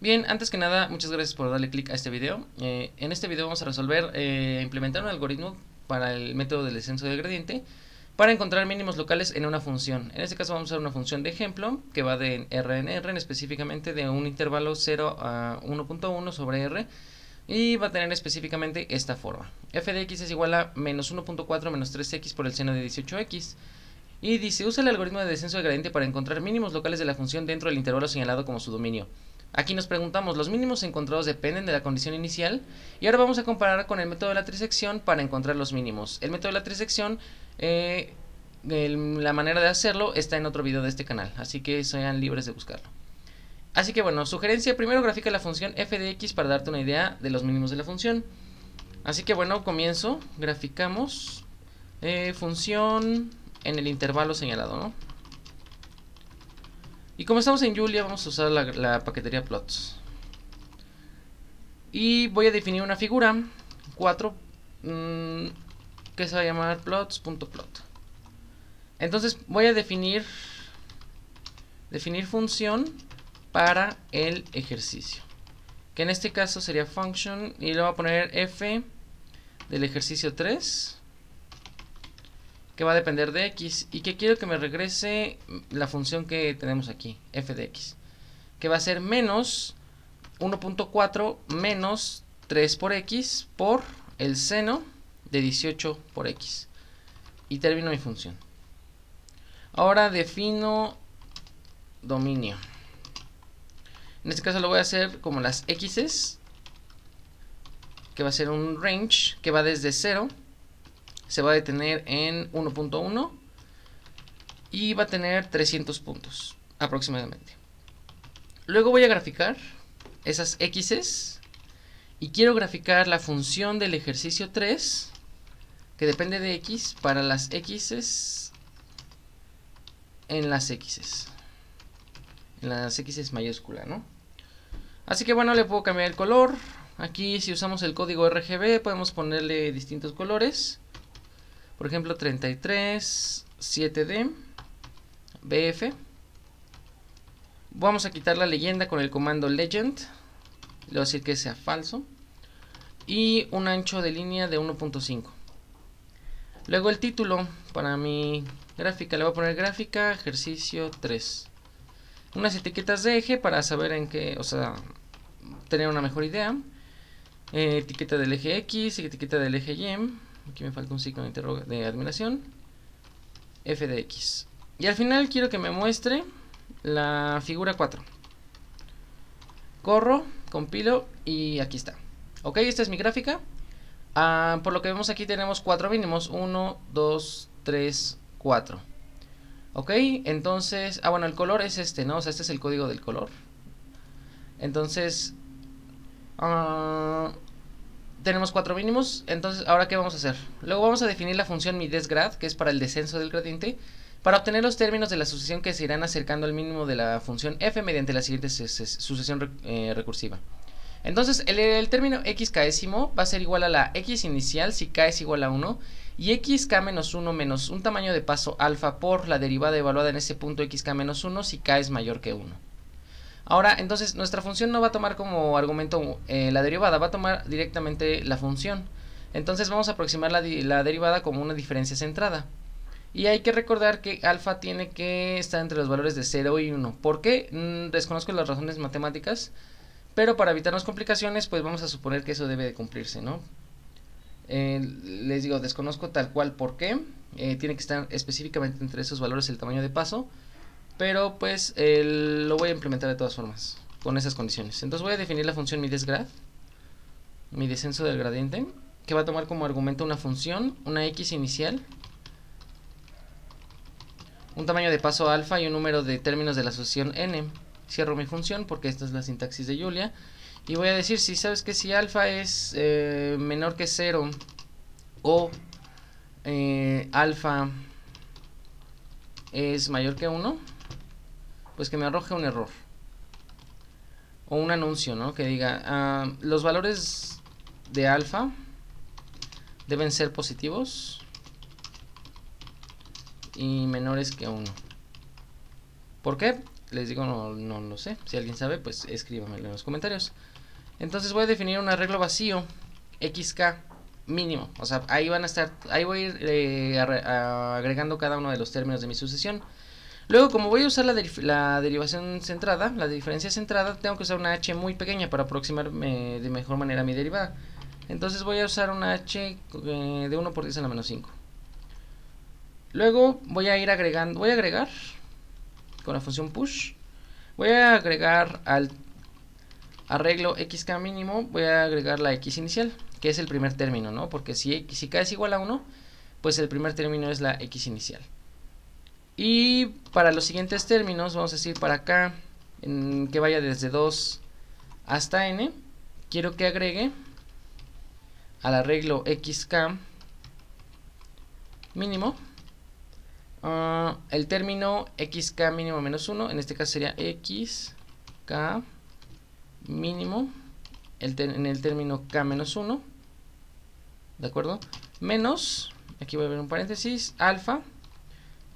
Bien, antes que nada, muchas gracias por darle clic a este video. En este video vamos a resolver, implementar un algoritmo para el método del descenso del gradiente para encontrar mínimos locales en una función. En este caso vamos a usar una función de ejemplo que va de R en R, específicamente de un intervalo 0 a 1.1 sobre R, y va a tener específicamente esta forma. F de x es igual a menos 1.4 menos 3x por el seno de 18x. Y dice, usa el algoritmo de descenso del gradiente para encontrar mínimos locales de la función dentro del intervalo señalado como su dominio. Aquí nos preguntamos, los mínimos encontrados dependen de la condición inicial, y ahora vamos a comparar con el método de la trisección para encontrar los mínimos. El método de la trisección, la manera de hacerlo está en otro video de este canal, así que sean libres de buscarlo. Así que bueno, sugerencia, primero grafica la función f de x para darte una idea de los mínimos de la función. Así que bueno, comienzo, graficamos función en el intervalo señalado, ¿no? Y como estamos en Julia, vamos a usar la paquetería plots. Y voy a definir una figura 4 que se va a llamar plots.plot. Entonces voy a definir función para el ejercicio, que en este caso sería function, y le voy a poner f del ejercicio 3, que va a depender de x, y que quiero que me regrese la función que tenemos aquí, f de x, que va a ser menos 1.4 menos 3 por x por el seno de 18 por x, y termino mi función. Ahora defino dominio. En este caso lo voy a hacer como las x's, que va a ser un range que va desde 0, se va a detener en 1.1 y va a tener 300 puntos aproximadamente. Luego voy a graficar esas x's y quiero graficar la función del ejercicio 3 que depende de x para las x's en las x's. En las x's mayúscula, ¿no? Así que bueno, le puedo cambiar el color. Aquí, si usamos el código RGB, podemos ponerle distintos colores. Por ejemplo, 33, 7D, BF. Vamos a quitar la leyenda con el comando legend. Le voy a decir que sea falso. Y un ancho de línea de 1.5. Luego el título para mi gráfica, le voy a poner gráfica ejercicio 3. Unas etiquetas de eje para saber en qué, o sea, tener una mejor idea. Etiqueta del eje X, etiqueta del eje Y. Aquí me falta un signo de admiración. F de X. Y al final quiero que me muestre la figura 4. Corro, compilo y aquí está. Ok, esta es mi gráfica. Por lo que vemos aquí tenemos 4 mínimos. 1, 2, 3, 4. Ok, entonces, bueno, el color es este, ¿no? O sea, este es el código del color. Entonces, tenemos 4 mínimos. Entonces, ¿ahora qué vamos a hacer? Luego vamos a definir la función midesgrad, que es para el descenso del gradiente, para obtener los términos de la sucesión que se irán acercando al mínimo de la función f mediante la siguiente sucesión recursiva. Entonces, el término xkésimo va a ser igual a la x inicial si k es igual a 1, y xk-1 menos un tamaño de paso alfa por la derivada evaluada en ese punto xk-1 si k es mayor que 1. Ahora, entonces, nuestra función no va a tomar como argumento la derivada, va a tomar directamente la función. Entonces vamos a aproximar la derivada como una diferencia centrada. Y hay que recordar que alfa tiene que estar entre los valores de 0 y 1. ¿Por qué? Desconozco las razones matemáticas, pero para evitarnos complicaciones, pues vamos a suponer que eso debe de cumplirse, ¿no? Les digo, desconozco tal cual por qué. Tiene que estar específicamente entre esos valores el tamaño de paso, pero pues lo voy a implementar de todas formas con esas condiciones. Entonces voy a definir la función midesgrad, mi descenso del gradiente, que va a tomar como argumento una función, una x inicial, un tamaño de paso alfa y un número de términos de la asociación n. Cierro mi función porque esta es la sintaxis de Julia. Y voy a decir, si sabes que si alfa es menor que 0 o alfa es mayor que 1, pues que me arroje un error o un anuncio, ¿no? Que diga, los valores de alfa deben ser positivos y menores que 1. ¿Por qué? Les digo, no lo sé. Si alguien sabe, pues escríbamelo en los comentarios. Entonces voy a definir un arreglo vacío xk mínimo. O sea, ahí van a estar, ahí voy a ir agregando cada uno de los términos de mi sucesión. Luego, como voy a usar la derivación centrada, la diferencia centrada, tengo que usar una h muy pequeña para aproximarme de mejor manera a mi derivada. Entonces voy a usar una h de 1 por 10 a la menos 5. Luego voy a ir agregando, voy a agregar con la función push, voy a agregar al arreglo xk mínimo, voy a agregar la x inicial, que es el primer término, ¿no? Porque si k es igual a 1, pues el primer término es la x inicial. Y para los siguientes términos, vamos a decir para acá, que vaya desde 2 hasta n, quiero que agregue al arreglo xk mínimo el término xk mínimo menos 1, en este caso sería xk mínimo en el término k menos 1, ¿de acuerdo? Menos, aquí voy a ver un paréntesis, alfa,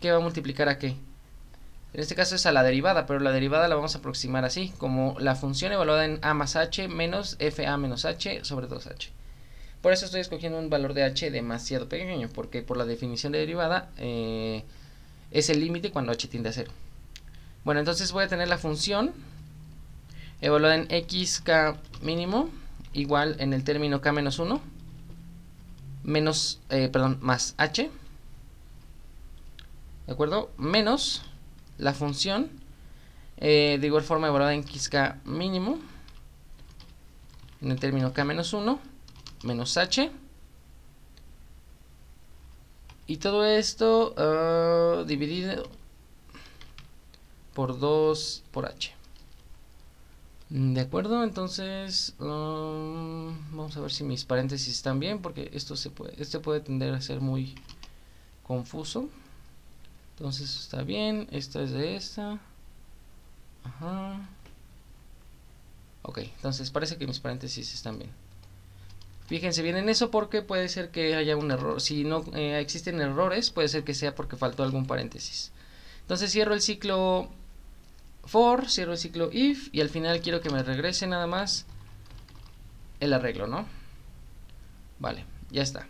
que va a multiplicar a qué. En este caso es a la derivada, pero la derivada la vamos a aproximar así, como la función evaluada en a más h menos fa menos h sobre 2h. Por eso estoy escogiendo un valor de h demasiado pequeño, porque por la definición de derivada es el límite cuando h tiende a 0. Bueno, entonces voy a tener la función evaluada en xk mínimo igual en el término k menos 1 menos, más h, ¿de acuerdo? Menos la función de igual forma evaluada en xk mínimo en el término k menos 1 menos h, y todo esto dividido por 2 por h. De acuerdo, entonces vamos a ver si mis paréntesis están bien, porque este puede tender a ser muy confuso. Entonces está bien, esta es de esta. Ajá. Ok, entonces parece que mis paréntesis están bien. Fíjense bien en eso, porque puede ser que haya un error. Si no existen errores, puede ser que sea porque faltó algún paréntesis. Entonces cierro el ciclo for, cierro el ciclo if, y al final quiero que me regrese nada más el arreglo, ¿no? Vale, ya está.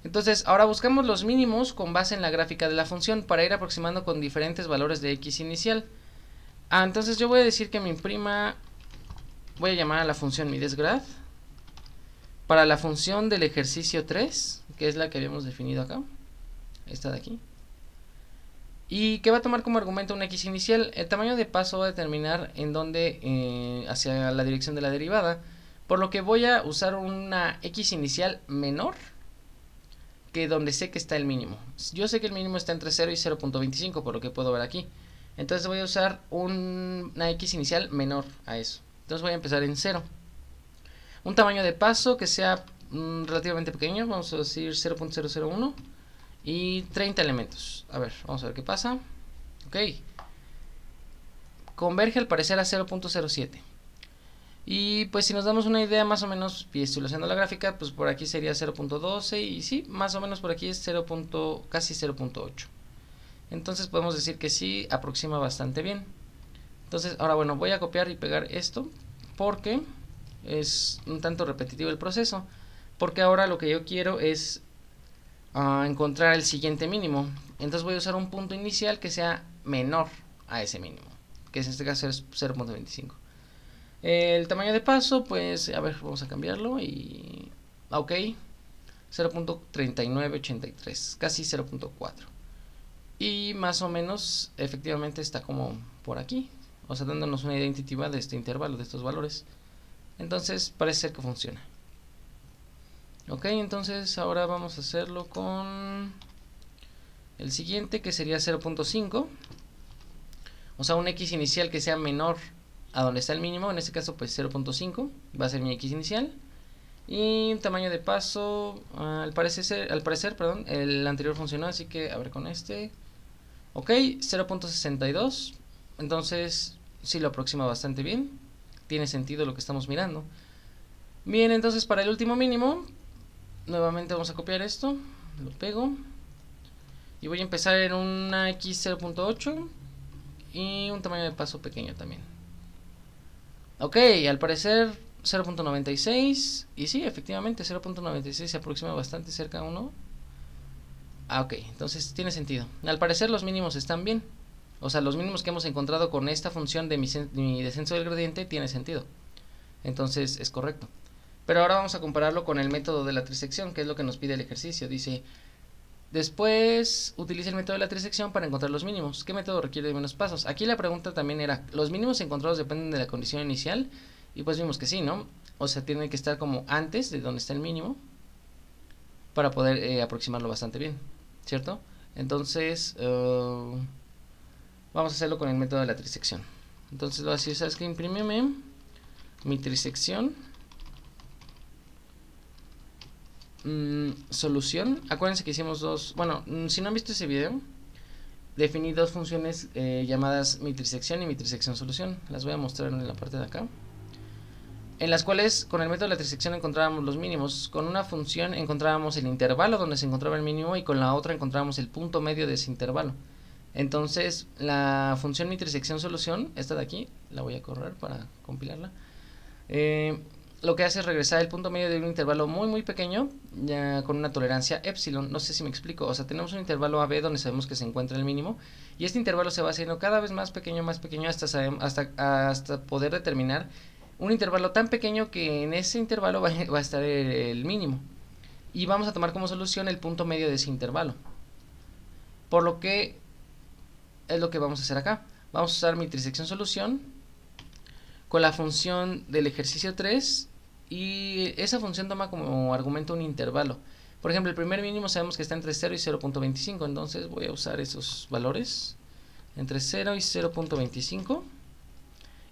Entonces ahora buscamos los mínimos con base en la gráfica de la función para ir aproximando con diferentes valores de x inicial. Entonces yo voy a decir que mi prima, voy a llamar a la función midesgrad para la función del ejercicio 3, que es la que habíamos definido acá, esta de aquí, y que va a tomar como argumento una x inicial. El tamaño de paso va a determinar en dónde, hacia la dirección de la derivada, por lo que voy a usar una x inicial menor que donde sé que está el mínimo. Yo sé que el mínimo está entre 0 y 0.25, por lo que puedo ver aquí. Entonces voy a usar una x inicial menor a eso. Entonces voy a empezar en 0. Un tamaño de paso que sea relativamente pequeño, vamos a decir 0.001 y 30 elementos. A ver, vamos a ver qué pasa. Ok. Converge al parecer a 0.07. Y pues si nos damos una idea más o menos visualizando la gráfica, pues por aquí sería 0.12 y sí, más o menos por aquí es casi 0.8. Entonces podemos decir que sí aproxima bastante bien. Entonces ahora bueno, voy a copiar y pegar esto porque es un tanto repetitivo el proceso, porque ahora lo que yo quiero es encontrar el siguiente mínimo. Entonces voy a usar un punto inicial que sea menor a ese mínimo, que en este caso es 0.25. El tamaño de paso, pues a ver, vamos a cambiarlo y ok, 0.3983, casi 0.4, y más o menos efectivamente está como por aquí, o sea, dándonos una idea intuitiva de este intervalo, de estos valores. Entonces parece ser que funciona. Ok, entonces ahora vamos a hacerlo con el siguiente, que sería 0.5. O sea, un x inicial que sea menor a donde está el mínimo. En este caso pues 0.5 va a ser mi x inicial. Y un tamaño de paso, al parecer, el anterior funcionó, así que a ver con este. Ok, 0.62. Entonces sí lo aproxima bastante bien. Tiene sentido lo que estamos mirando. Bien, entonces para el último mínimo, nuevamente vamos a copiar esto, lo pego y voy a empezar en una x 0.8 y un tamaño de paso pequeño también. Ok, al parecer 0.96, y sí, efectivamente 0.96 se aproxima bastante cerca a 1. Ok, entonces tiene sentido. Al parecer los mínimos están bien. O sea, los mínimos que hemos encontrado con esta función de mi descenso del gradiente tiene sentido. Entonces es correcto. Pero ahora vamos a compararlo con el método de la trisección, que es lo que nos pide el ejercicio. Dice, después utiliza el método de la trisección para encontrar los mínimos. ¿Qué método requiere de menos pasos? Aquí la pregunta también era, ¿los mínimos encontrados dependen de la condición inicial? Y pues vimos que sí, ¿no? O sea, tiene que estar como antes de donde está el mínimo para poder aproximarlo bastante bien, ¿cierto? Entonces, vamos a hacerlo con el método de la trisección. Entonces voy a decir, ¿sabes qué? Imprímeme mi trisección. Solución. Acuérdense que hicimos dos. Bueno, si no han visto ese video, definí dos funciones llamadas mi trisección y mi trisección solución. Las voy a mostrar en la parte de acá. En las cuales con el método de la trisección encontrábamos los mínimos. Con una función encontrábamos el intervalo donde se encontraba el mínimo y con la otra encontrábamos el punto medio de ese intervalo. Entonces la función mi trisección solución, esta de aquí, la voy a correr para compilarla. Lo que hace es regresar el punto medio de un intervalo muy pequeño, ya con una tolerancia epsilon. No sé si me explico. O sea, tenemos un intervalo AB donde sabemos que se encuentra el mínimo, y este intervalo se va haciendo cada vez más pequeño hasta poder determinar un intervalo tan pequeño que en ese intervalo va a estar el mínimo, y vamos a tomar como solución el punto medio de ese intervalo. Por lo que es lo que vamos a hacer acá. Vamos a usar mi trisección solución con la función del ejercicio 3, y esa función toma como argumento un intervalo. Por ejemplo, el primer mínimo sabemos que está entre 0 y 0.25, entonces voy a usar esos valores entre 0 y 0.25,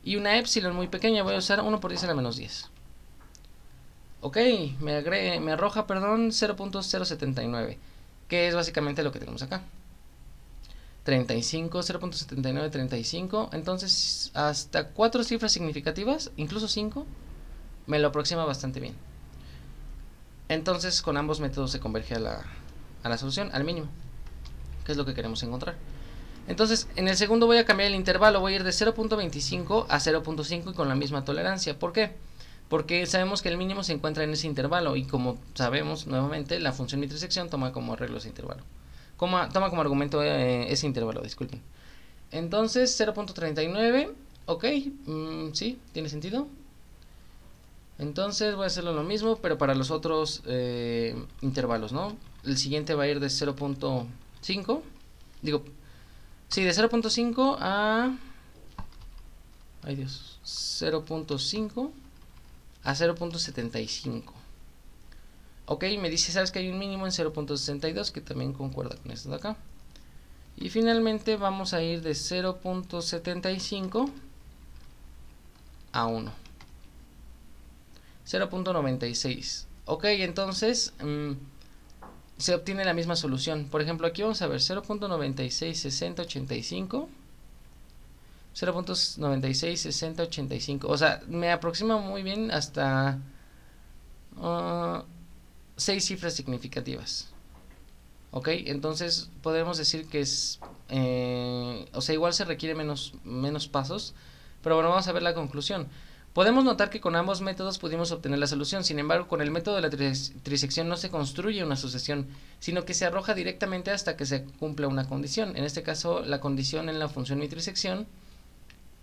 y una epsilon muy pequeña, voy a usar 1 por 10 a la menos 10. Ok, me arroja 0.079, que es básicamente lo que tenemos acá. 35, 0.79, 35. Entonces hasta 4 cifras significativas, incluso 5, me lo aproxima bastante bien. Entonces con ambos métodos se converge a la solución, al mínimo, que es lo que queremos encontrar. Entonces en el segundo voy a cambiar el intervalo, voy a ir de 0.25 a 0.5 y con la misma tolerancia. ¿Por qué? Porque sabemos que el mínimo se encuentra en ese intervalo, y como sabemos, nuevamente, la función mi trisección toma como arreglo ese intervalo. Toma como argumento ese intervalo, disculpen. Entonces 0.39, ok, sí, tiene sentido. Entonces voy a hacerlo lo mismo, pero para los otros intervalos, ¿no? El siguiente va a ir de 0.5, digo, sí, de 0.5 a... ay Dios, 0.5 a 0.75. Ok, me dice, ¿sabes que hay un mínimo en 0.62? Que también concuerda con esto de acá. Y finalmente vamos a ir de 0.75 a 1. 0.96. Ok, entonces se obtiene la misma solución. Por ejemplo, aquí vamos a ver 0.96, 60, 85. 0.96, 60, 85. O sea, me aproxima muy bien hasta 6 cifras significativas. Ok, entonces podemos decir que es o sea, igual se requiere menos pasos, pero bueno, vamos a ver la conclusión. Podemos notar que con ambos métodos pudimos obtener la solución. Sin embargo, con el método de la trisección no se construye una sucesión, sino que se arroja directamente hasta que se cumpla una condición. En este caso, la condición en la función mi trisección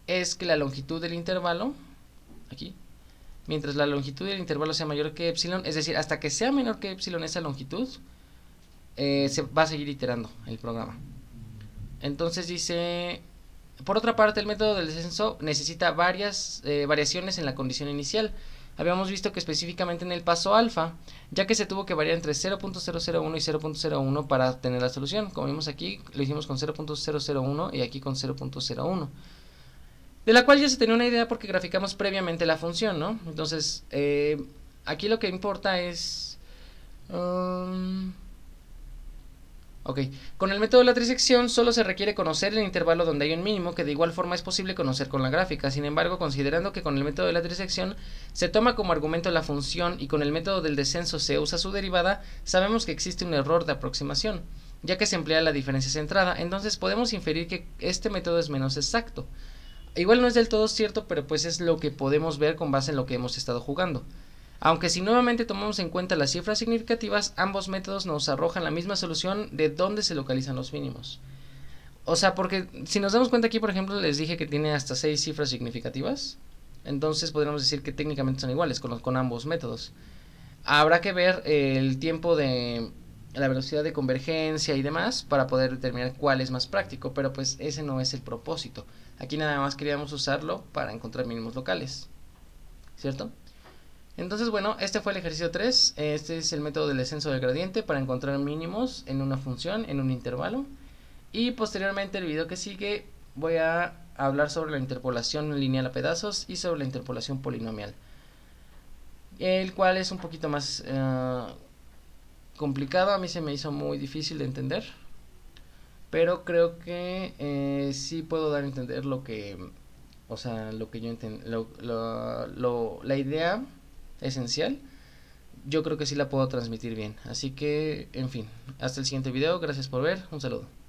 es que la longitud del intervalo, aquí, mientras la longitud del intervalo sea mayor que epsilon, es decir, hasta que sea menor que epsilon esa longitud, se va a seguir iterando el programa. Entonces dice, por otra parte, el método del descenso necesita varias variaciones en la condición inicial. Habíamos visto que específicamente en el paso alfa, ya que se tuvo que variar entre 0.001 y 0.01 para obtener la solución. Como vimos aquí, lo hicimos con 0.001 y aquí con 0.01. De la cual ya se tenía una idea porque graficamos previamente la función, ¿no? Entonces, aquí lo que importa es... ok, con el método de la trisección solo se requiere conocer el intervalo donde hay un mínimo, que de igual forma es posible conocer con la gráfica. Sin embargo, considerando que con el método de la trisección se toma como argumento la función y con el método del descenso se usa su derivada, sabemos que existe un error de aproximación. ya que se emplea la diferencia centrada. Entonces podemos inferir que este método es menos exacto. Igual no es del todo cierto, pero pues es lo que podemos ver con base en lo que hemos estado jugando. Aunque si nuevamente tomamos en cuenta las cifras significativas, ambos métodos nos arrojan la misma solución de dónde se localizan los mínimos. O sea, porque si nos damos cuenta aquí, por ejemplo, les dije que tiene hasta 6 cifras significativas. Entonces podríamos decir que técnicamente son iguales con ambos métodos. Habrá que ver el tiempo de la velocidad de convergencia y demás para poder determinar cuál es más práctico, pero pues ese no es el propósito. Aquí nada más queríamos usarlo para encontrar mínimos locales, ¿cierto? Entonces, bueno, este fue el ejercicio 3. Este es el método del descenso del gradiente para encontrar mínimos en una función, en un intervalo. Y posteriormente, el video que sigue, voy a hablar sobre la interpolación lineal a pedazos y sobre la interpolación polinomial, el cual es un poquito más complicado. A mí se me hizo muy difícil de entender, pero creo que sí puedo dar a entender lo que, o sea, lo que yo entiendo, la idea esencial. Yo creo que sí la puedo transmitir bien. Así que, en fin, hasta el siguiente video. Gracias por ver. Un saludo.